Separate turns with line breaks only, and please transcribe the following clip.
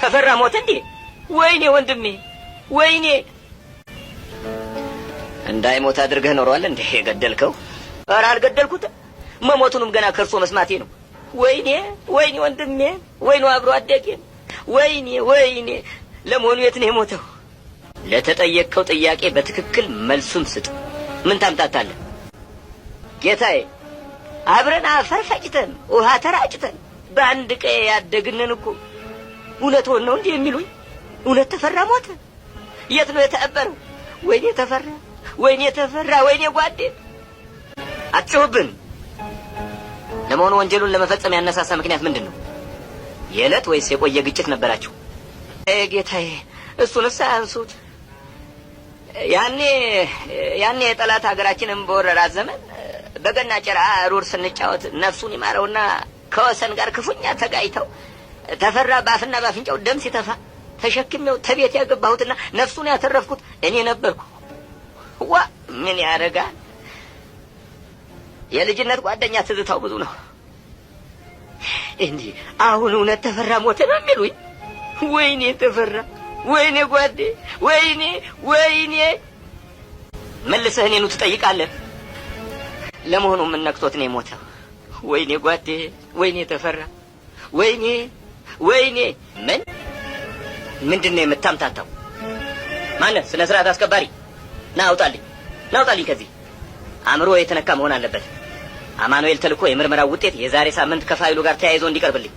ተፈራ ሞተ እንዴ? ወይኔ ወንድሜ ወይኔ። እንዳይሞት አድርገህ ኖሯል እንዴ የገደልከው? ኧረ አልገደልኩትም። መሞቱንም ገና ከርሶ መስማቴ ነው። ወይኔ ወይኔ ወንድሜ፣ ወይኔ አብሮ አደጌ፣ ወይኔ ወይኔ። ለመሆኑ የት ነው የሞተው? ለተጠየቅከው ጥያቄ በትክክል መልሱን ስጥ። ምን ታምታታለህ? ጌታዬ፣ አብረን አፈር ፈጭተን ውሃ ተራጭተን በአንድ ቀዬ ያደግንን እኮ እውነት ሆነ ነው እንዴ የሚሉኝ? እውነት ተፈራ ሞተ? የት ነው የተቀበረው? ወይኔ ተፈራ፣ ወይኔ ተፈራ፣ ወይኔ ጓዴ። አትጮህብን። ለመሆኑ ወንጀሉን ለመፈጸም ያነሳሳ ምክንያት ምንድን ነው? የዕለት ወይስ የቆየ ግጭት ነበራችሁ? ጌታዬ፣ እሱንስ አያንሱት። ያኔ የጠላት ሀገራችንን በወረራት ዘመን በገና ጭራ ሩር ስንጫወት ነፍሱን ይማረውና ከወሰን ጋር ክፉኛ ተጋይተው ተፈራ ባፍና ባፍንጫው ደም ሲተፋ ተሸክሜው ተቤት ያገባሁትና ነፍሱን ያተረፍኩት እኔ ነበርኩ። ዋ ምን ያደርጋል፣ የልጅነት ጓደኛ ትዝታው ብዙ ነው እንጂ አሁን እውነት ተፈራ ሞተ ነው የሚሉኝ? ወይኔ ተፈራ፣ ወይኔ ጓዴ፣ ወይኔ ወይኔ። መልሰህ እኔኑ ትጠይቃለህ? ለመሆኑ ምን ነክቶት ነው የሞተው? ወይኔ ጓዴ፣ ወይኔ ተፈራ፣ ወይኔ ወይኔ። ምንድን ነው የምታምታታው? ማነህ? ስነ ስርዓት አስከባሪ፣ ና አውጣልኝ፣ ና አውጣልኝ ከዚህ። አእምሮ የተነካ መሆን አለበት። አማኑኤል ተልኮ የምርመራው ውጤት የዛሬ ሳምንት ከፋይሉ ጋር ተያይዞ እንዲቀርብልኝ